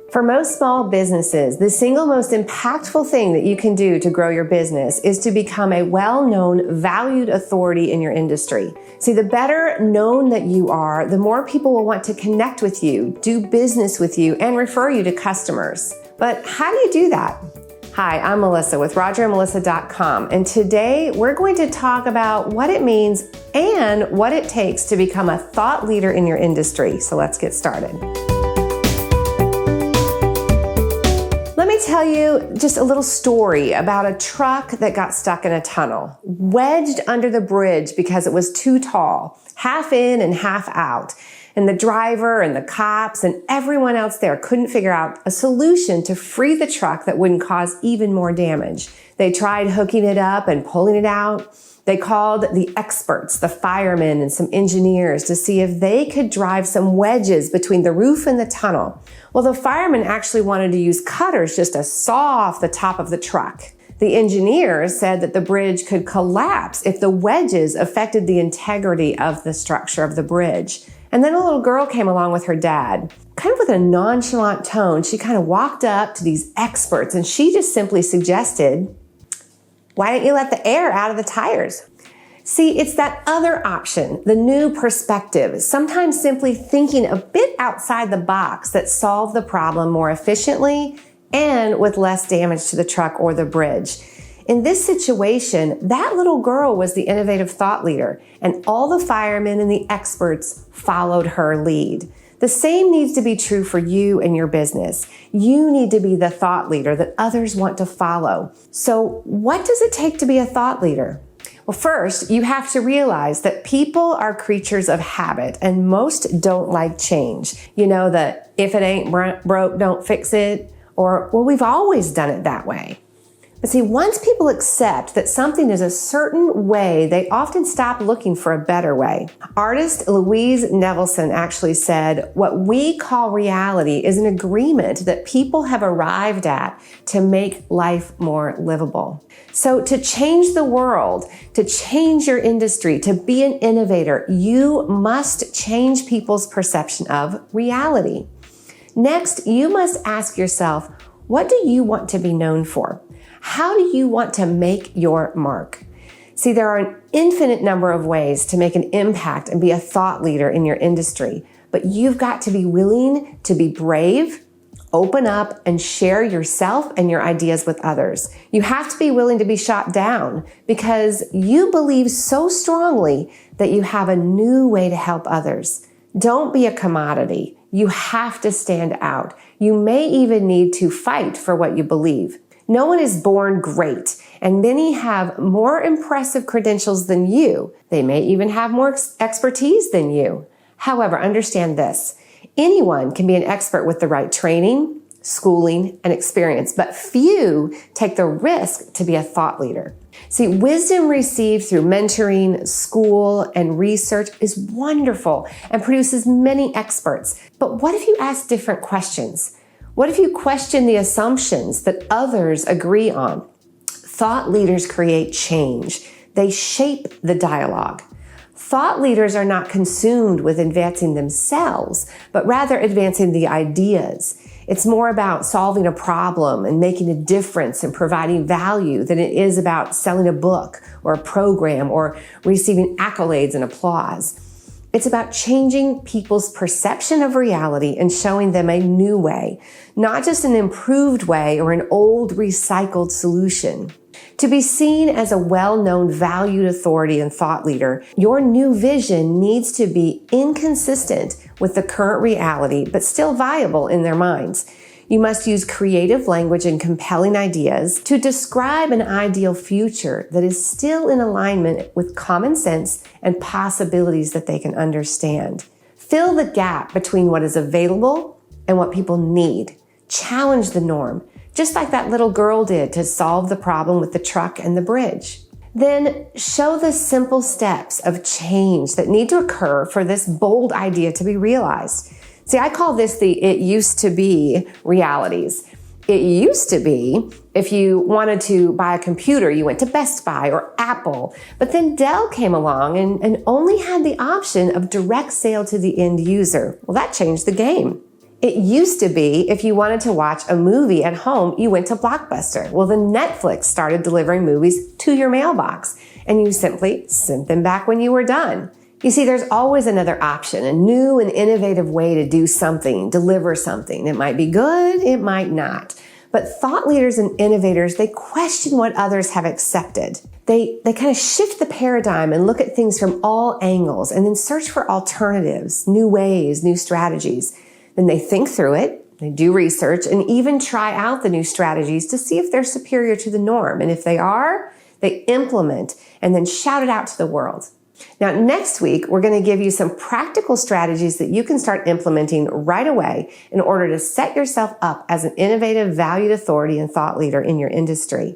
For most small businesses, the single most impactful thing that you can do to grow your business is to become a well-known, valued authority in your industry. See, the better known that you are, the more people will want to connect with you, do business with you, and refer you to customers. But how do you do that? Hi, I'm Melissa with RodgerandMelissa.com, and today we're going to talk about what it means and what it takes to become a thought leader in your industry. So let's get started. Let me tell you just a little story about a truck that got stuck in a tunnel, wedged under the bridge because it was too tall, half in and half out. And the driver and the cops and everyone else there couldn't figure out a solution to free the truck that wouldn't cause even more damage. They tried hooking it up and pulling it out. They called the experts, the firemen and some engineers, to see if they could drive some wedges between the roof and the tunnel. Well, the firemen actually wanted to use cutters just to saw off the top of the truck. The engineers said that the bridge could collapse if the wedges affected the integrity of the structure of the bridge. And then a little girl came along with her dad. Kind of with a nonchalant tone, she kind of walked up to these experts and she just simply suggested, "Why don't you let the air out of the tires?" See, it's that other option, the new perspective, sometimes simply thinking a bit outside the box that solve the problem more efficiently and with less damage to the truck or the bridge. In this situation, that little girl was the innovative thought leader, and all the firemen and the experts followed her lead. The same needs to be true for you and your business. You need to be the thought leader that others want to follow. So what does it take to be a thought leader? Well, first, you have to realize that people are creatures of habit and most don't like change. You know, the if it ain't broke, don't fix it, or, well, we've always done it that way. But see, once people accept that something is a certain way, they often stop looking for a better way. Artist Louise Nevelson actually said, "What we call reality is an agreement that people have arrived at to make life more livable." So to change the world, to change your industry, to be an innovator, you must change people's perception of reality. Next, you must ask yourself, what do you want to be known for? How do you want to make your mark? See, there are an infinite number of ways to make an impact and be a thought leader in your industry, but you've got to be willing to be brave, open up, and share yourself and your ideas with others. You have to be willing to be shot down because you believe so strongly that you have a new way to help others. Don't be a commodity. You have to stand out. You may even need to fight for what you believe. No one is born great, and many have more impressive credentials than you. They may even have more expertise than you. However, understand this. Anyone can be an expert with the right training, schooling, and experience, but few take the risk to be a thought leader. See, wisdom received through mentoring, school, and research is wonderful and produces many experts. But what if you ask different questions? What if you question the assumptions that others agree on? Thought leaders create change. They shape the dialogue. Thought leaders are not consumed with advancing themselves, but rather advancing the ideas. It's more about solving a problem and making a difference and providing value than it is about selling a book or a program or receiving accolades and applause. It's about changing people's perception of reality and showing them a new way, not just an improved way or an old recycled solution. To be seen as a well-known, valued authority and thought leader, your new vision needs to be inconsistent with the current reality, but still viable in their minds. You must use creative language and compelling ideas to describe an ideal future that is still in alignment with common sense and possibilities that they can understand. Fill the gap between what is available and what people need. Challenge the norm, just like that little girl did to solve the problem with the truck and the bridge. Then show the simple steps of change that need to occur for this bold idea to be realized. See, I call this the "it used to be" realities. It used to be if you wanted to buy a computer, you went to Best Buy or Apple, but then Dell came along and only had the option of direct sale to the end user. Well, that changed the game. It used to be if you wanted to watch a movie at home, you went to Blockbuster. Well, then Netflix started delivering movies to your mailbox, and you simply sent them back when you were done. You see, there's always another option, a new and innovative way to do something, deliver something. It might be good, it might not. But thought leaders and innovators, they question what others have accepted. They kind of shift the paradigm and look at things from all angles and then search for alternatives, new ways, new strategies. Then they think through it, they do research, and even try out the new strategies to see if they're superior to the norm. And if they are, they implement and then shout it out to the world. Now, next week, we're going to give you some practical strategies that you can start implementing right away in order to set yourself up as an innovative, valued authority and thought leader in your industry.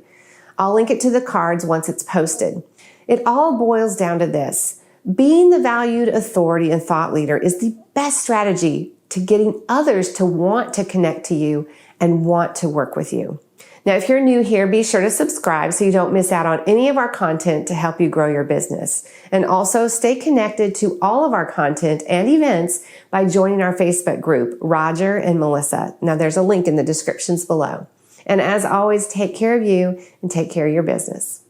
I'll link it to the cards once it's posted. It all boils down to this. Being the valued authority and thought leader is the best strategy to getting others to want to connect to you and want to work with you. Now, if you're new here, be sure to subscribe so you don't miss out on any of our content to help you grow your business. And also stay connected to all of our content and events by joining our Facebook group, Rodger and Melissa. Now, there's a link in the descriptions below. And as always, take care of you and take care of your business.